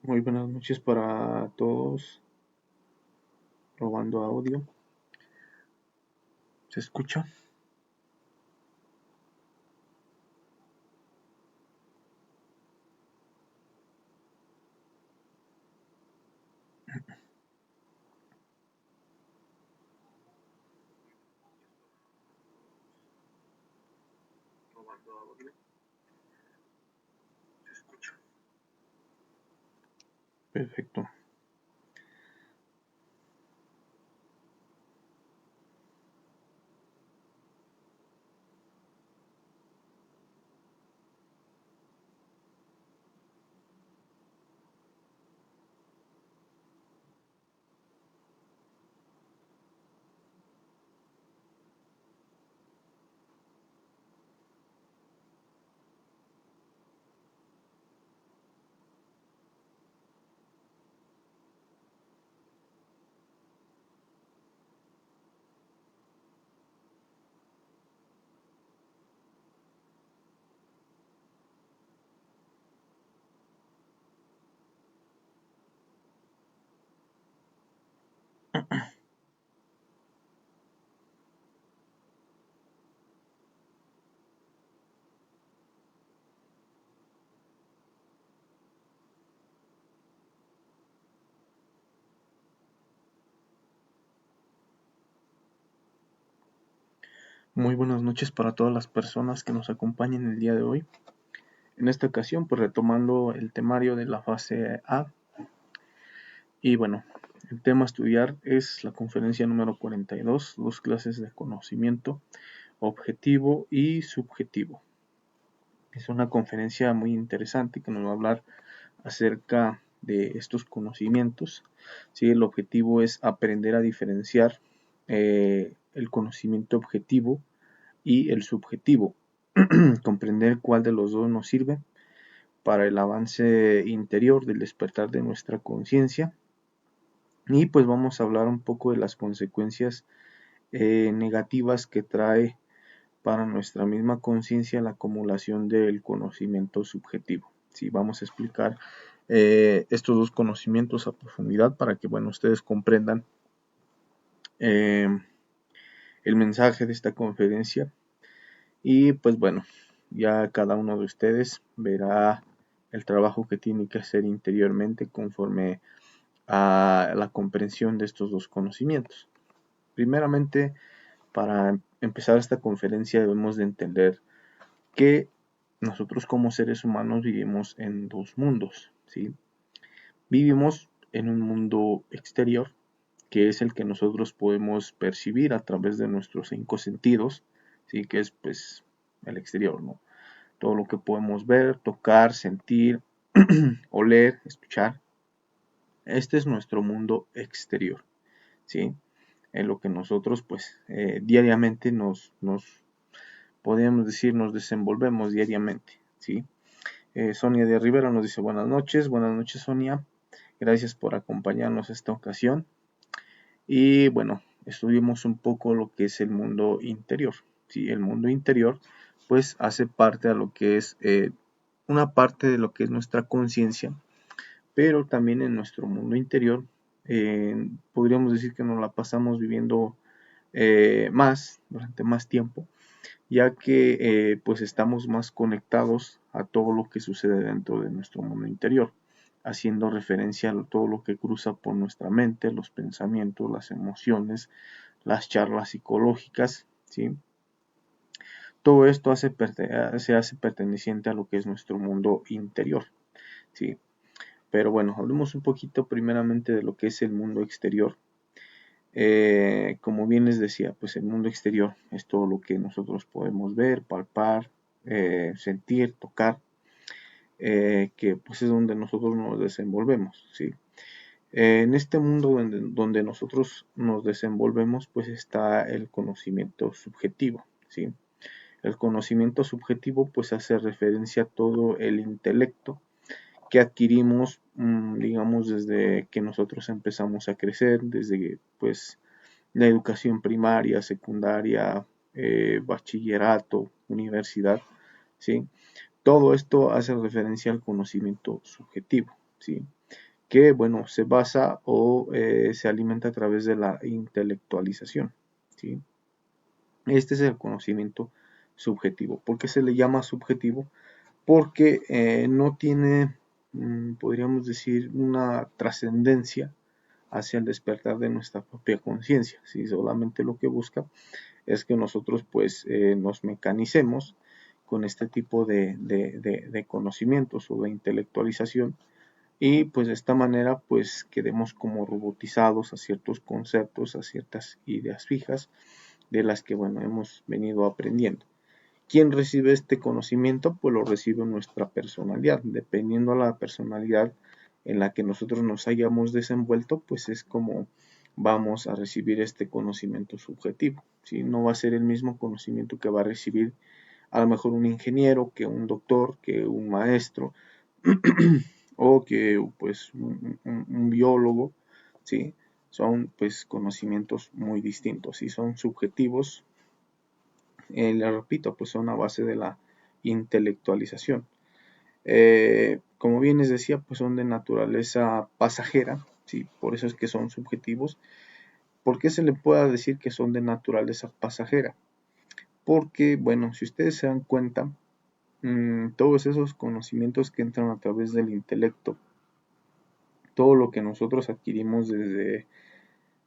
Muy buenas noches para todos. Probando audio. ¿Se escucha? Probando audio. ¿Se escucha? Perfecto. Muy buenas noches para todas las personas que nos acompañan el día de hoy. En esta ocasión, pues retomando el temario de la fase A. Y bueno, el tema a estudiar es la conferencia número 42, dos clases de conocimiento objetivo y subjetivo. Es una conferencia muy interesante que nos va a hablar acerca de estos conocimientos. ¿Sí? El objetivo es aprender a diferenciar el conocimiento objetivo y el subjetivo, comprender cuál de los dos nos sirve para el avance interior del despertar de nuestra conciencia. Y pues vamos a hablar un poco de las consecuencias negativas que trae para nuestra misma conciencia la acumulación del conocimiento subjetivo. ¿Sí? Vamos a explicar estos dos conocimientos a profundidad para que ustedes comprendan el mensaje de esta conferencia. Y pues ya cada uno de ustedes verá el trabajo que tiene que hacer interiormente conforme a la comprensión de estos dos conocimientos. Primeramente, para empezar esta conferencia debemos de entender que nosotros como seres humanos vivimos en dos mundos, ¿sí? Vivimos en un mundo exterior, que es el que nosotros podemos percibir a través de nuestros 5 sentidos, ¿sí? Que es pues el exterior, ¿no? Todo lo que podemos ver, tocar, sentir, oler, escuchar. Este es nuestro mundo exterior, ¿sí? En lo que nosotros pues diariamente podríamos decir, nos desenvolvemos diariamente, ¿sí? Sonia de Rivera nos dice buenas noches Sonia, gracias por acompañarnos esta ocasión. Y bueno, estudiamos un poco lo que es el mundo interior, ¿sí? El mundo interior pues hace parte de lo que es una parte de lo que es nuestra conciencia, pero también en nuestro mundo interior podríamos decir que nos la pasamos viviendo durante más tiempo, ya que pues estamos más conectados a todo lo que sucede dentro de nuestro mundo interior, haciendo referencia a todo lo que cruza por nuestra mente, los pensamientos, las emociones, las charlas psicológicas, ¿sí? Todo esto se hace perteneciente a lo que es nuestro mundo interior, ¿sí? Pero bueno, hablemos un poquito primeramente de lo que es el mundo exterior. Como bien les decía, pues el mundo exterior es todo lo que nosotros podemos ver, palpar, sentir, tocar, que pues es donde nosotros nos desenvolvemos, ¿sí? En este mundo donde nosotros nos desenvolvemos, pues está el conocimiento subjetivo, ¿sí? El conocimiento subjetivo pues hace referencia a todo el intelecto que adquirimos, digamos, desde que nosotros empezamos a crecer, desde pues la educación primaria, secundaria, bachillerato, universidad, ¿sí? Todo esto hace referencia al conocimiento subjetivo, ¿sí? que, bueno, se basa o se alimenta a través de la intelectualización, ¿sí? Este es el conocimiento subjetivo. ¿Por qué se le llama subjetivo? Porque no tiene, podríamos decir, una trascendencia hacia el despertar de nuestra propia conciencia. ¿Sí? Solamente lo que busca es que nosotros pues nos mecanicemos con este tipo de conocimientos o de intelectualización, y pues de esta manera pues quedemos como robotizados a ciertos conceptos, a ciertas ideas fijas de las que, bueno, hemos venido aprendiendo. ¿Quién recibe este conocimiento? Pues lo recibe nuestra personalidad. Dependiendo de la personalidad en la que nosotros nos hayamos desenvuelto, pues es como vamos a recibir este conocimiento subjetivo, ¿sí? No va a ser el mismo conocimiento que va a recibir a lo mejor un ingeniero, que un doctor, que un maestro o que pues un biólogo, ¿sí? Son pues conocimientos muy distintos y son subjetivos. Le repito, pues son a base de la intelectualización. Como bien les decía, pues son de naturaleza pasajera, ¿sí? Por eso es que son subjetivos. ¿Por qué se le puede decir que son de naturaleza pasajera? Porque, bueno, si ustedes se dan cuenta, todos esos conocimientos que entran a través del intelecto, todo lo que nosotros adquirimos desde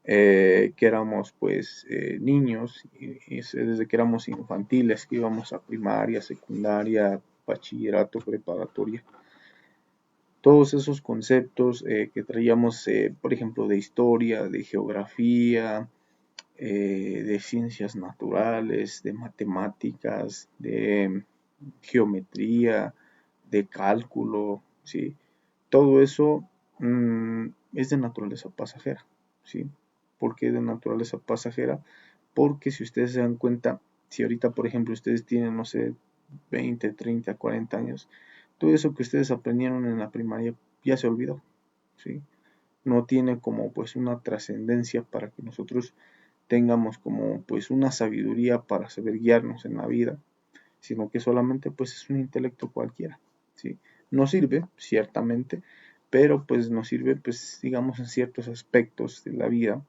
que éramos pues niños, y desde que éramos infantiles, que íbamos a primaria, secundaria, bachillerato, preparatoria, todos esos conceptos que traíamos, por ejemplo, de historia, de geografía, de ciencias naturales, de matemáticas, de geometría, de cálculo, ¿sí? Todo eso es de naturaleza pasajera, ¿sí? ¿Por qué de naturaleza pasajera? Porque si ustedes se dan cuenta, si ahorita, por ejemplo, ustedes tienen, no sé, 20, 30, 40 años, todo eso que ustedes aprendieron en la primaria ya se olvidó, ¿sí? No tiene como pues una trascendencia para que nosotros tengamos como pues una sabiduría para saber guiarnos en la vida, sino que solamente pues es un intelecto cualquiera, ¿sí? Nos sirve, ciertamente, pero pues nos sirve pues digamos en ciertos aspectos de la vida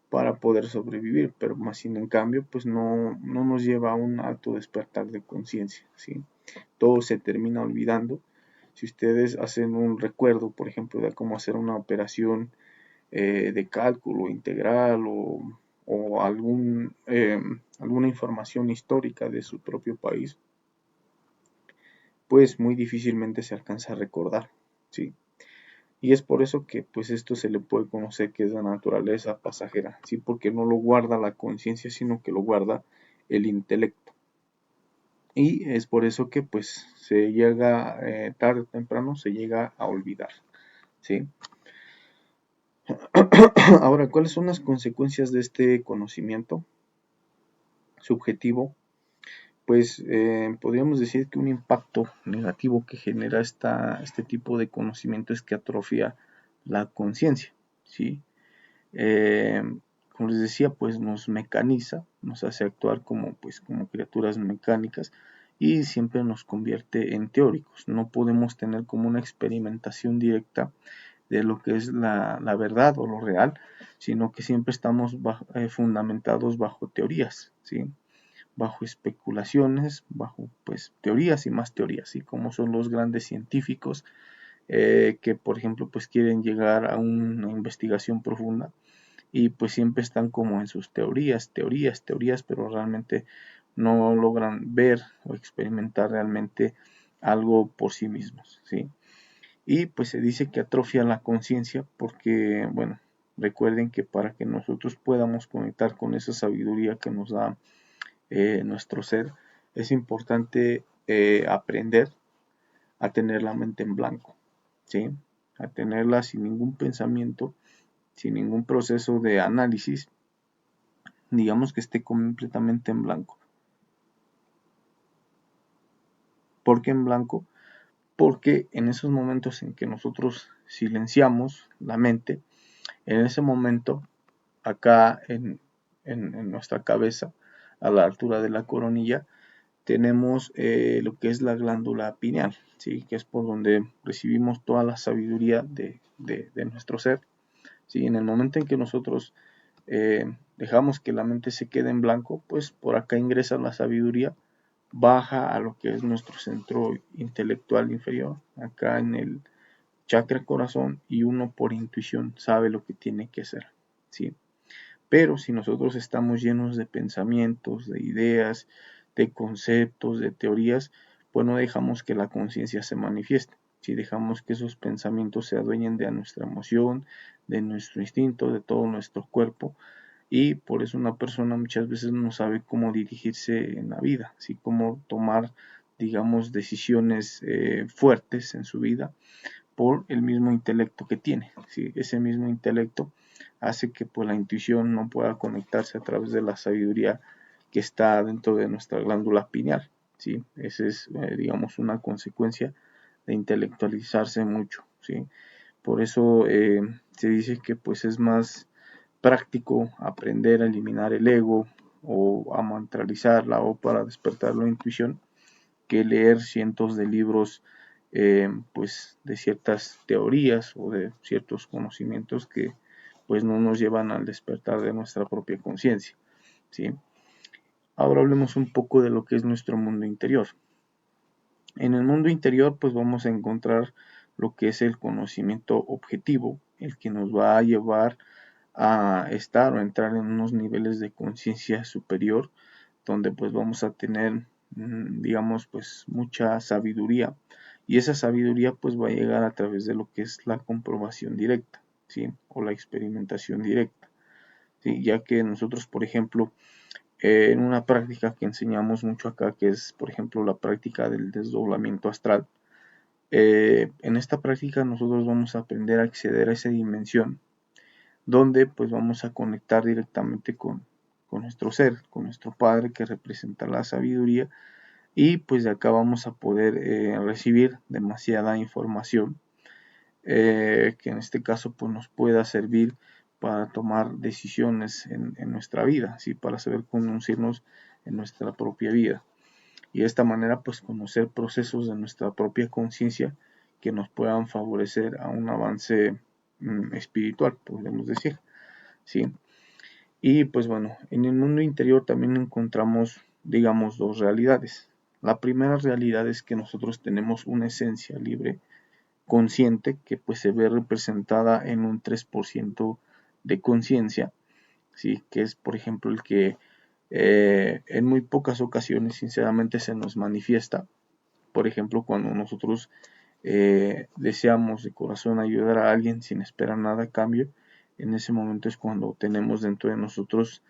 para poder sobrevivir, pero más sin en cambio pues no nos lleva a un alto despertar de conciencia, ¿sí? Todo se termina olvidando. Si ustedes hacen un recuerdo, por ejemplo, de cómo hacer una operación de cálculo integral o alguna información histórica de su propio país, pues muy difícilmente se alcanza a recordar, ¿sí? Y es por eso que pues esto se le puede conocer que es de naturaleza pasajera, ¿sí? Porque no lo guarda la conciencia, sino que lo guarda el intelecto. Y es por eso que pues se llega, tarde o temprano, se llega a olvidar, ¿sí? Ahora, ¿cuáles son las consecuencias de este conocimiento subjetivo? Pues podríamos decir que un impacto negativo que genera este tipo de conocimiento es que atrofia la conciencia, ¿sí? Eh, como les decía, pues nos mecaniza, nos hace actuar como, pues, como criaturas mecánicas y siempre nos convierte en teóricos. No podemos tener como una experimentación directa de lo que es la verdad o lo real, sino que siempre estamos fundamentados bajo teorías, ¿sí? Bajo especulaciones, bajo pues teorías y más teorías, ¿sí? Como son los grandes científicos que por ejemplo pues quieren llegar a una investigación profunda y pues siempre están como en sus teorías, pero realmente no logran ver o experimentar realmente algo por sí mismos, ¿sí? Y pues se dice que atrofia la conciencia porque, bueno, recuerden que para que nosotros podamos conectar con esa sabiduría que nos da nuestro ser, es importante aprender a tener la mente en blanco, ¿sí? A tenerla sin ningún pensamiento, sin ningún proceso de análisis, digamos que esté completamente en blanco. ¿Por qué en blanco? Porque en esos momentos en que nosotros silenciamos la mente, en ese momento, acá en nuestra cabeza, a la altura de la coronilla, tenemos lo que es la glándula pineal, ¿sí? Que es por donde recibimos toda la sabiduría de nuestro ser. ¿Sí? En el momento en que nosotros dejamos que la mente se quede en blanco, pues por acá ingresa la sabiduría, baja a lo que es nuestro centro intelectual inferior, acá en el chakra corazón, y uno por intuición sabe lo que tiene que hacer, ¿sí? Pero si nosotros estamos llenos de pensamientos, de ideas, de conceptos, de teorías, pues no dejamos que la conciencia se manifieste. Si dejamos que esos pensamientos se adueñen de nuestra emoción, de nuestro instinto, de todo nuestro cuerpo, y por eso una persona muchas veces no sabe cómo dirigirse en la vida, así como tomar, digamos, decisiones fuertes en su vida por el mismo intelecto que tiene. ¿Sí? Ese mismo intelecto hace que pues, la intuición no pueda conectarse a través de la sabiduría que está dentro de nuestra glándula pineal. ¿Sí? Esa es, digamos, una consecuencia de intelectualizarse mucho. ¿Sí? Por eso se dice que pues, es más práctico aprender a eliminar el ego o a mantralizarla o para despertar la intuición que leer cientos de libros pues de ciertas teorías o de ciertos conocimientos que pues no nos llevan al despertar de nuestra propia conciencia, ¿sí? Ahora hablemos un poco de lo que es nuestro mundo interior. En el mundo interior pues vamos a encontrar lo que es el conocimiento objetivo, el que nos va a llevar a estar o entrar en unos niveles de conciencia superior, donde pues vamos a tener, digamos, pues mucha sabiduría, y esa sabiduría pues va a llegar a través de lo que es la comprobación directa, ¿sí? O la experimentación directa, ¿sí? Ya que nosotros, por ejemplo, en una práctica que enseñamos mucho acá, que es, por ejemplo, la práctica del desdoblamiento astral, en esta práctica nosotros vamos a aprender a acceder a esa dimensión donde pues vamos a conectar directamente con nuestro ser, con nuestro Padre que representa la sabiduría, y pues de acá vamos a poder recibir demasiada información que en este caso pues nos pueda servir para tomar decisiones en nuestra vida, ¿sí? Para saber conducirnos en nuestra propia vida, y de esta manera pues conocer procesos de nuestra propia conciencia que nos puedan favorecer a un avance espiritual, podemos decir, ¿sí? Y pues bueno, en el mundo interior también encontramos, digamos, dos realidades. La primera realidad es que nosotros tenemos una esencia libre, consciente, que pues se ve representada en un 3% de conciencia, ¿sí? Que es, por ejemplo, el que en muy pocas ocasiones, sinceramente, se nos manifiesta. Por ejemplo, cuando nosotros deseamos de corazón ayudar a alguien sin esperar nada a cambio, en ese momento es cuando tenemos dentro de nosotros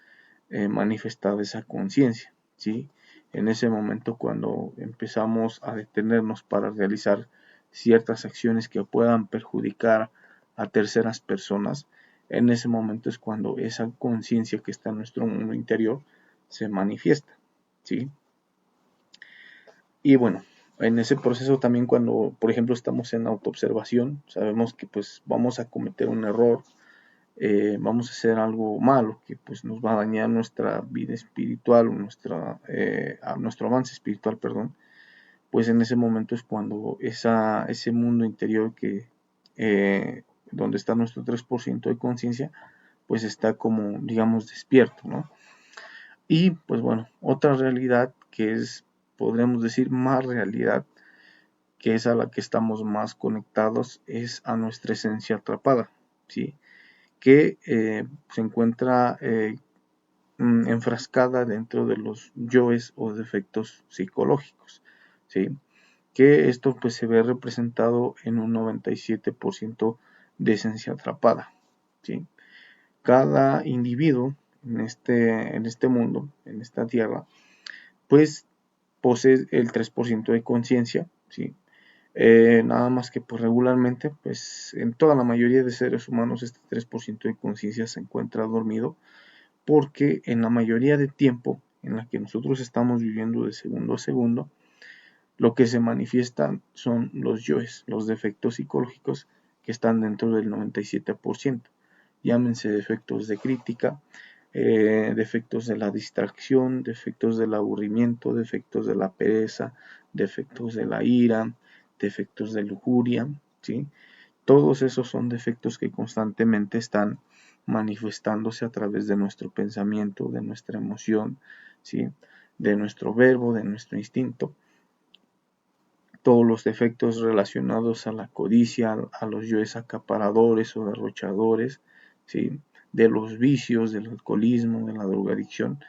manifestada esa conciencia, ¿sí? En ese momento cuando empezamos a detenernos para realizar ciertas acciones que puedan perjudicar a terceras personas, en ese momento es cuando esa conciencia que está en nuestro mundo interior se manifiesta, ¿sí? Y bueno, en ese proceso también cuando, por ejemplo, estamos en autoobservación, sabemos que pues vamos a cometer un error, vamos a hacer algo malo que pues nos va a dañar nuestra vida espiritual o nuestro avance espiritual, perdón, pues en ese momento es cuando ese mundo interior donde está nuestro 3% de conciencia, pues está como, digamos, despierto, ¿no? Y pues bueno, otra realidad que es, podríamos decir, más realidad, que es a la que estamos más conectados, es a nuestra esencia atrapada, ¿sí? Que se encuentra enfrascada dentro de los yoes o defectos psicológicos, ¿sí? Que esto pues se ve representado en un 97% de esencia atrapada, ¿sí? Cada individuo en este mundo, en esta tierra, pues posee el 3% de conciencia, ¿sí? Nada más que pues regularmente, pues en toda la mayoría de seres humanos este 3% de conciencia se encuentra dormido, porque en la mayoría de tiempo en la que nosotros estamos viviendo de segundo a segundo, lo que se manifiestan son los yoes, los defectos psicológicos que están dentro del 97%. Llámense defectos de crítica, defectos de la distracción, defectos del aburrimiento, defectos de la pereza, defectos de la ira, defectos de lujuria, ¿sí? Todos esos son defectos que constantemente están manifestándose a través de nuestro pensamiento, de nuestra emoción, ¿sí? De nuestro verbo, de nuestro instinto. Todos los defectos relacionados a la codicia, a los yoes acaparadores o derrochadores, ¿sí? De los vicios, del alcoholismo, de la drogadicción.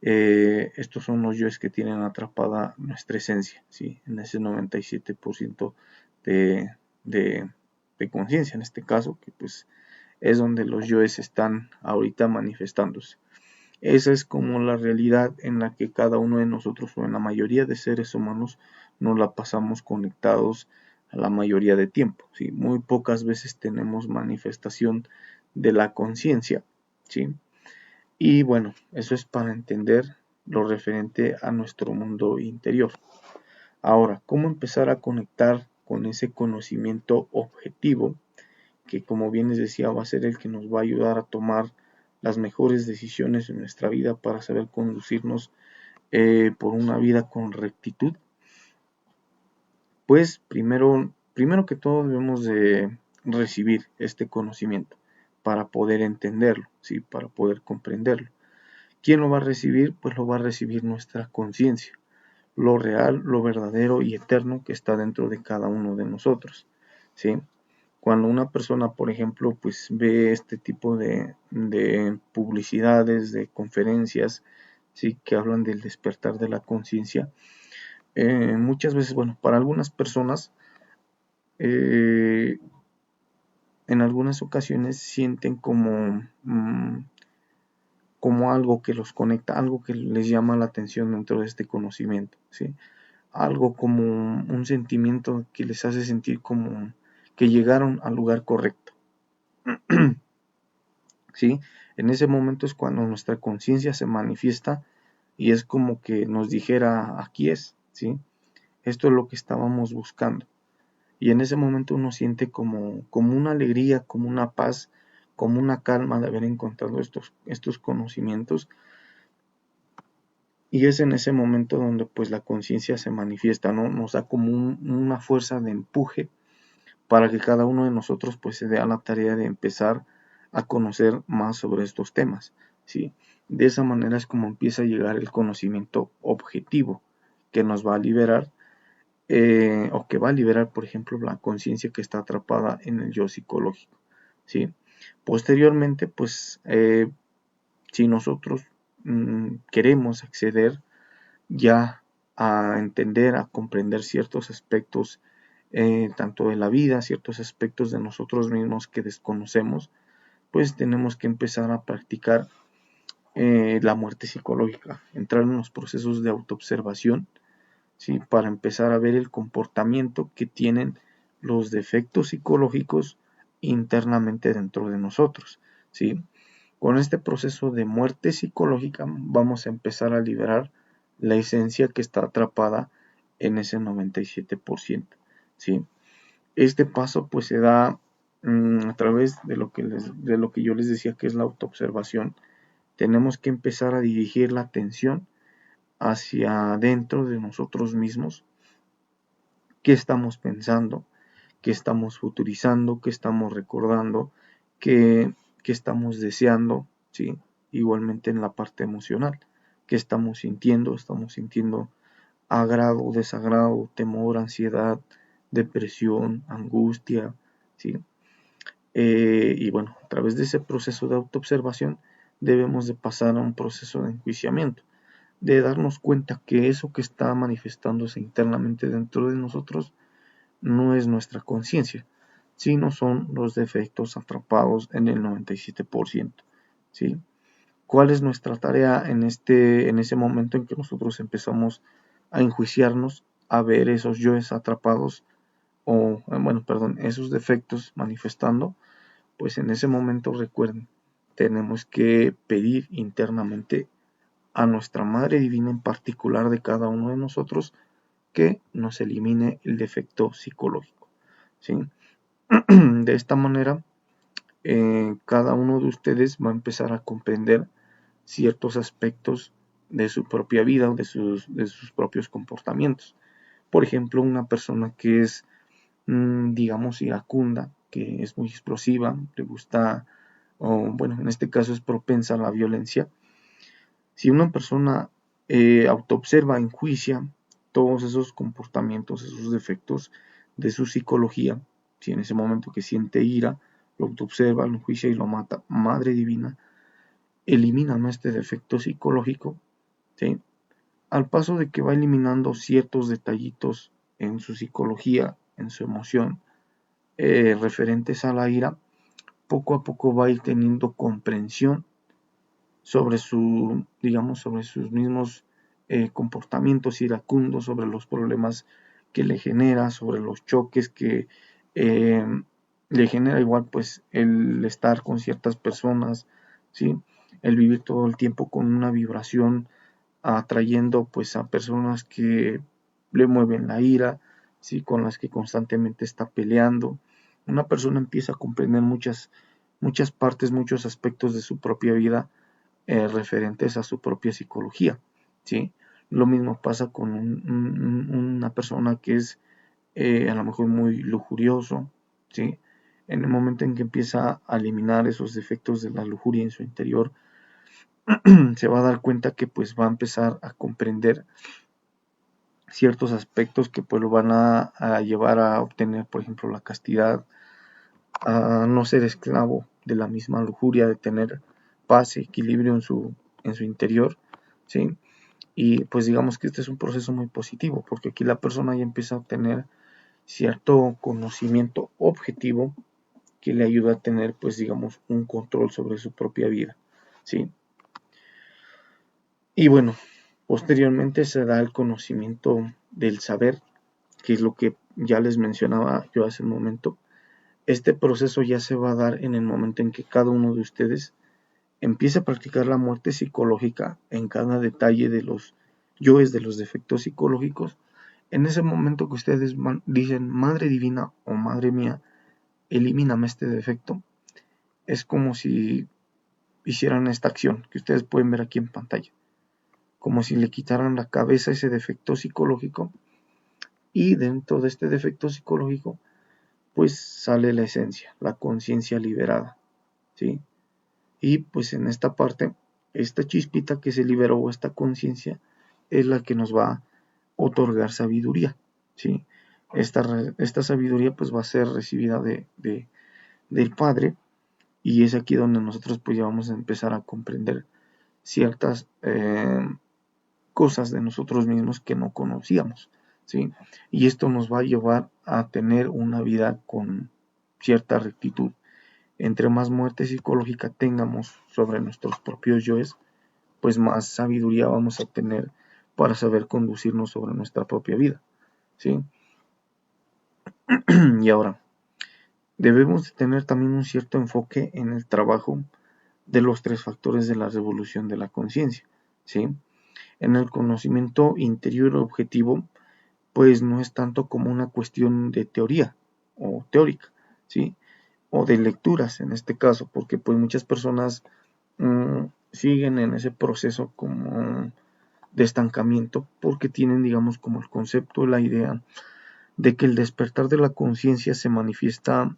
Estos son los yoes que tienen atrapada nuestra esencia, ¿sí? En ese 97% de, de, de conciencia, en este caso, que pues es donde los yoes están ahorita manifestándose. Esa es como la realidad en la que cada uno de nosotros, o en la mayoría de seres humanos, nos la pasamos conectados a la mayoría de tiempo, ¿sí? Muy pocas veces tenemos manifestación de la conciencia, ¿sí? Y bueno, eso es para entender lo referente a nuestro mundo interior. Ahora, ¿cómo empezar a conectar con ese conocimiento objetivo que, como bien les decía, va a ser el que nos va a ayudar a tomar las mejores decisiones en nuestra vida para saber conducirnos por una vida con rectitud? Pues primero que todo debemos de recibir este conocimiento para poder entenderlo, ¿sí? Para poder comprenderlo. ¿Quién lo va a recibir? Pues lo va a recibir nuestra conciencia, lo real, lo verdadero y eterno que está dentro de cada uno de nosotros, ¿sí? Cuando una persona, por ejemplo, pues ve este tipo de publicidades, de conferencias, ¿sí? Que hablan del despertar de la conciencia, muchas veces, bueno, para algunas personas, en algunas ocasiones sienten como algo que los conecta, algo que les llama la atención dentro de este conocimiento, ¿sí? Algo como un sentimiento que les hace sentir como que llegaron al lugar correcto, ¿sí? En ese momento es cuando nuestra conciencia se manifiesta y es como que nos dijera, aquí es, ¿sí? Esto es lo que estábamos buscando. Y en ese momento uno siente como una alegría, como una paz, como una calma de haber encontrado estos conocimientos. Y es en ese momento donde pues la conciencia se manifiesta, ¿no? Nos da como una fuerza de empuje para que cada uno de nosotros pues se dé a la tarea de empezar a conocer más sobre estos temas, ¿sí? De esa manera es como empieza a llegar el conocimiento objetivo que nos va a liberar, o que va a liberar, por ejemplo, la conciencia que está atrapada en el yo psicológico, ¿sí? Posteriormente, pues, si nosotros queremos acceder ya a entender, a comprender ciertos aspectos, tanto de la vida, ciertos aspectos de nosotros mismos que desconocemos, pues tenemos que empezar a practicar la muerte psicológica, entrar en los procesos de autoobservación, ¿sí? Para empezar a ver el comportamiento que tienen los defectos psicológicos internamente dentro de nosotros, ¿sí? Con este proceso de muerte psicológica vamos a empezar a liberar la esencia que está atrapada en ese 97%, ¿sí? Este paso pues se da a través de lo que yo les decía, que es la autoobservación. Tenemos que empezar a dirigir la atención hacia adentro de nosotros mismos. ¿Qué estamos pensando? ¿Qué estamos futurizando? ¿Qué estamos recordando? ¿Qué estamos deseando? ¿Sí? Igualmente en la parte emocional. ¿Qué estamos sintiendo? Estamos sintiendo agrado, desagrado, temor, ansiedad, depresión, angustia, ¿sí? Y bueno, a través de ese proceso de autoobservación debemos de pasar a un proceso de enjuiciamiento, de darnos cuenta que eso que está manifestándose internamente dentro de nosotros no es nuestra conciencia, sino son los defectos atrapados en el 97%, ¿sí? ¿Cuál es nuestra tarea en ese momento en que nosotros empezamos a enjuiciarnos, a ver esos yoes atrapados, o bueno, perdón, esos defectos manifestando? Pues en ese momento, recuerden, tenemos que pedir internamente a nuestra Madre Divina en particular de cada uno de nosotros que nos elimine el defecto psicológico, ¿sí? De esta manera, cada uno de ustedes va a empezar a comprender ciertos aspectos de su propia vida o de sus propios comportamientos. Por ejemplo, una persona que es, digamos, iracunda, que es muy explosiva, le gusta, o bueno, en este caso es propensa a la violencia. Si una persona autoobserva, enjuicia todos esos comportamientos, esos defectos de su psicología, si en ese momento que siente ira, lo autoobserva, lo enjuicia y lo mata, Madre Divina elimina este defecto psicológico, ¿sí? Al paso de que va eliminando ciertos detallitos en su psicología, en su emoción, referentes a la ira, poco a poco va a ir teniendo comprensión sobre sobre sus mismos comportamientos iracundos, sobre los problemas que le genera, sobre los choques que le genera igual pues el estar con ciertas personas, ¿sí? El vivir todo el tiempo con una vibración atrayendo pues a personas que le mueven la ira, ¿sí? Con las que constantemente está peleando. Una persona empieza a comprender muchas partes, muchos aspectos de su propia vida referentes a su propia psicología, ¿sí? Lo mismo pasa con una persona que es a lo mejor muy lujurioso, ¿sí? En el momento en que empieza a eliminar esos defectos de la lujuria en su interior, se va a dar cuenta que pues va a empezar a comprender ciertos aspectos que pues lo van a llevar a obtener, por ejemplo, la castidad, a no ser esclavo de la misma lujuria, de tener paz y equilibrio en su interior, ¿sí? Y pues digamos que este es un proceso muy positivo, porque aquí la persona ya empieza a obtener cierto conocimiento objetivo que le ayuda a tener, pues digamos, un control sobre su propia vida, ¿sí? Y bueno, posteriormente se da el conocimiento del saber, que es lo que ya les mencionaba yo hace un momento. Este proceso ya se va a dar en el momento en que cada uno de ustedes empiece a practicar la muerte psicológica en cada detalle de los yoes, de los defectos psicológicos. En ese momento que ustedes dicen, Madre Divina o Madre mía, elimíname este defecto, es como si hicieran esta acción que ustedes pueden ver aquí en pantalla, como si le quitaran la cabeza a ese defecto psicológico, y dentro de este defecto psicológico pues sale la esencia, la conciencia liberada, ¿sí? Y pues en esta parte, esta chispita que se liberó, esta conciencia, es la que nos va a otorgar sabiduría, ¿sí? Esta sabiduría pues va a ser recibida del Padre, y es aquí donde nosotros pues ya vamos a empezar a comprender ciertas cosas de nosotros mismos que no conocíamos, ¿sí? Y esto nos va a llevar a tener una vida con cierta rectitud. Entre más muerte psicológica tengamos sobre nuestros propios yoes, pues más sabiduría vamos a tener para saber conducirnos sobre nuestra propia vida, ¿sí? Y ahora, debemos de tener también un cierto enfoque en el trabajo de los tres factores de la revolución de la conciencia, ¿sí? En el conocimiento interior objetivo, pues no es tanto como una cuestión de teoría o teórica, ¿sí? O de lecturas en este caso, porque pues muchas personas siguen en ese proceso como de estancamiento porque tienen, digamos, como el concepto, la idea de que el despertar de la conciencia se manifiesta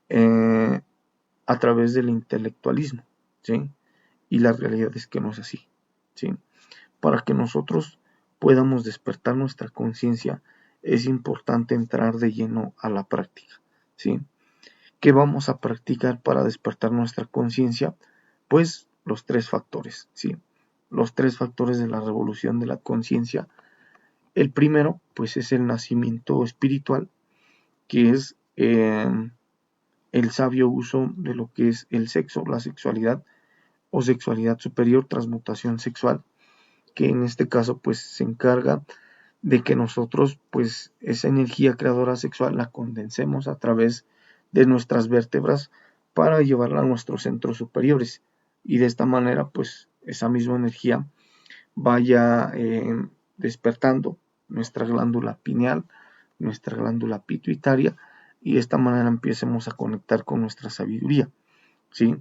eh, a través del intelectualismo, ¿sí? Y la realidad es que no es así, ¿sí? Para que nosotros podamos despertar nuestra conciencia, es importante entrar de lleno a la práctica, ¿sí? ¿Qué vamos a practicar para despertar nuestra conciencia? Pues los tres factores, ¿sí? Los tres factores de la revolución de la conciencia. El primero, pues es el nacimiento espiritual, que es el sabio uso de lo que es el sexo, la sexualidad o sexualidad superior, transmutación sexual, que en este caso pues se encarga de que nosotros pues esa energía creadora sexual la condensemos a través de nuestras vértebras para llevarla a nuestros centros superiores, y de esta manera pues esa misma energía vaya despertando nuestra glándula pineal, nuestra glándula pituitaria, y de esta manera empecemos a conectar con nuestra sabiduría, ¿sí?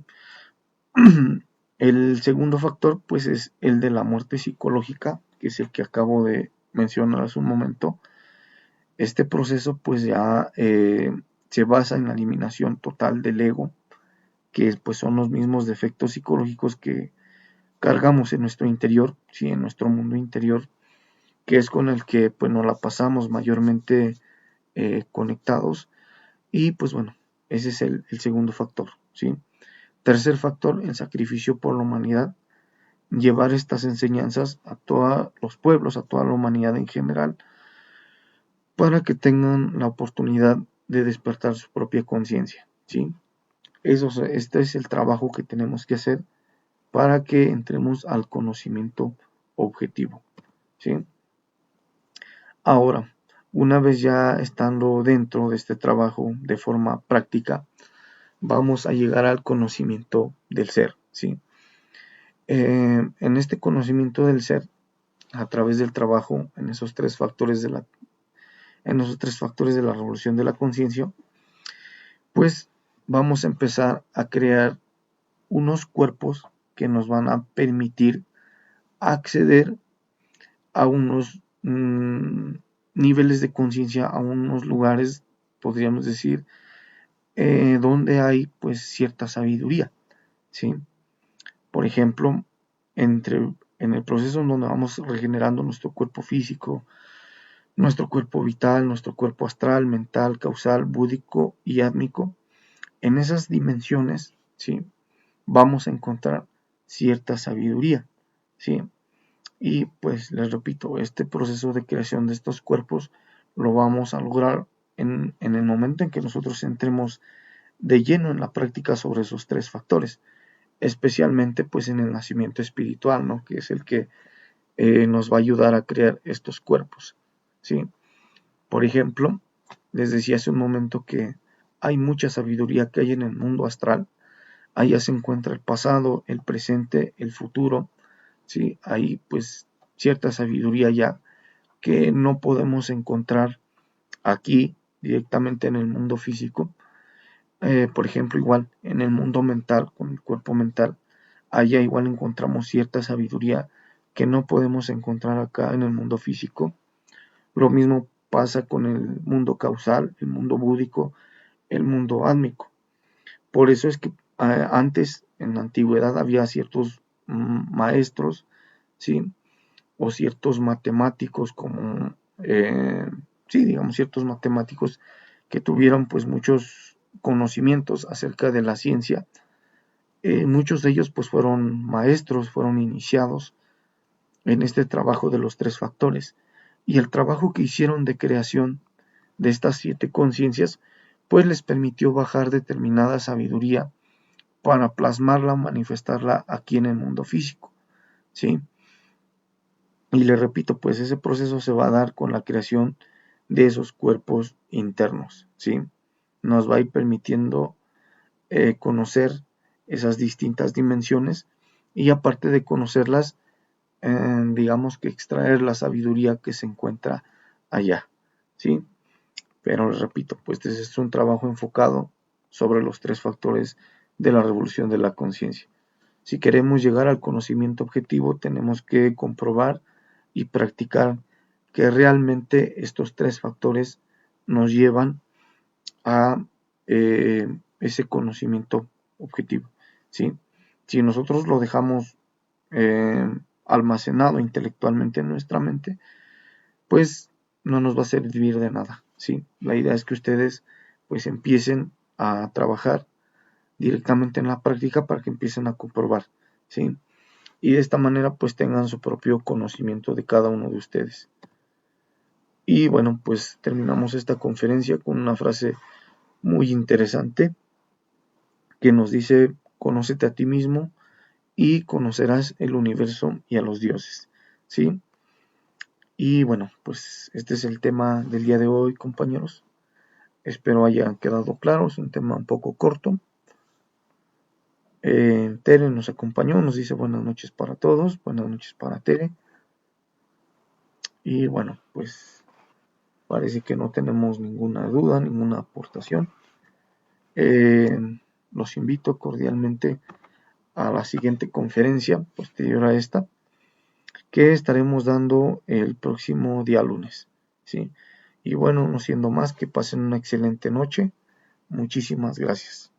El segundo factor pues es el de la muerte psicológica, que es el que acabo de mencionar hace un momento. Este proceso pues ya se basa en la eliminación total del ego, que pues son los mismos defectos psicológicos que cargamos en nuestro interior, sí, en nuestro mundo interior, que es con el que pues nos la pasamos mayormente conectados. Y pues bueno, ese es el segundo factor, ¿sí? Tercer factor, el sacrificio por la humanidad. Llevar estas enseñanzas a todos los pueblos, a toda la humanidad en general, para que tengan la oportunidad de despertar su propia conciencia, ¿sí? Este es el trabajo que tenemos que hacer para que entremos al conocimiento objetivo, ¿sí? Ahora, una vez ya estando dentro de este trabajo de forma práctica, vamos a llegar al conocimiento del ser, ¿sí? En este conocimiento del ser, a través del trabajo en esos tres factores de la revolución de la conciencia, pues vamos a empezar a crear unos cuerpos que nos van a permitir acceder a unos niveles de conciencia, a unos lugares, podríamos decir, donde hay pues cierta sabiduría, ¿sí? Por ejemplo, en el proceso en donde vamos regenerando nuestro cuerpo físico, nuestro cuerpo vital, nuestro cuerpo astral, mental, causal, búdico y átmico, en esas dimensiones, ¿sí? Vamos a encontrar cierta sabiduría, ¿sí? Y pues les repito, este proceso de creación de estos cuerpos lo vamos a lograr en el momento en que nosotros entremos de lleno en la práctica sobre esos tres factores, especialmente pues en el nacimiento espiritual, ¿no? Que es el que nos va a ayudar a crear estos cuerpos, ¿sí? Por ejemplo, les decía hace un momento que hay mucha sabiduría que hay en el mundo astral. Allá se encuentra el pasado, el presente, el futuro, ¿sí? Hay pues cierta sabiduría ya que no podemos encontrar aquí directamente en el mundo físico. Por ejemplo, igual en el mundo mental, con el cuerpo mental, allá igual encontramos cierta sabiduría que no podemos encontrar acá en el mundo físico. Lo mismo pasa con el mundo causal, el mundo búdico, el mundo átmico. Por eso es que antes, en la antigüedad, había ciertos maestros, ¿sí? O ciertos matemáticos como, sí, digamos, ciertos matemáticos que tuvieron pues muchos conocimientos acerca de la ciencia. Muchos de ellos pues fueron maestros, fueron iniciados en este trabajo de los tres factores. Y el trabajo que hicieron de creación de estas 7 conciencias, pues les permitió bajar determinada sabiduría para plasmarla, manifestarla aquí en el mundo físico, ¿sí? Y le repito, pues ese proceso se va a dar con la creación de esos cuerpos internos, ¿sí? Nos va a ir permitiendo conocer esas distintas dimensiones y aparte de conocerlas, digamos que extraer la sabiduría que se encuentra allá, ¿sí? Pero les repito, pues este es un trabajo enfocado sobre los 3 factores de la revolución de la conciencia. Si queremos llegar al conocimiento objetivo, tenemos que comprobar y practicar que realmente estos 3 factores nos llevan a ese conocimiento objetivo, ¿sí? Si nosotros lo dejamos almacenado intelectualmente en nuestra mente, pues no nos va a servir de nada, ¿sí? La idea es que ustedes pues empiecen a trabajar directamente en la práctica para que empiecen a comprobar, ¿sí? Y de esta manera pues tengan su propio conocimiento de cada uno de ustedes. Y bueno, pues terminamos esta conferencia con una frase muy interesante que nos dice: conócete a ti mismo y conocerás el universo y a los dioses, ¿sí? Y bueno, pues este es el tema del día de hoy, compañeros. Espero haya quedado claro, es un tema un poco corto. Tere nos acompañó, nos dice buenas noches para todos, buenas noches para Tere. Y bueno, pues parece que no tenemos ninguna duda, ninguna aportación. Los invito cordialmente a la siguiente conferencia posterior a esta, que estaremos dando el próximo día lunes, ¿sí? Y bueno, no siendo más, que pasen una excelente noche. Muchísimas gracias.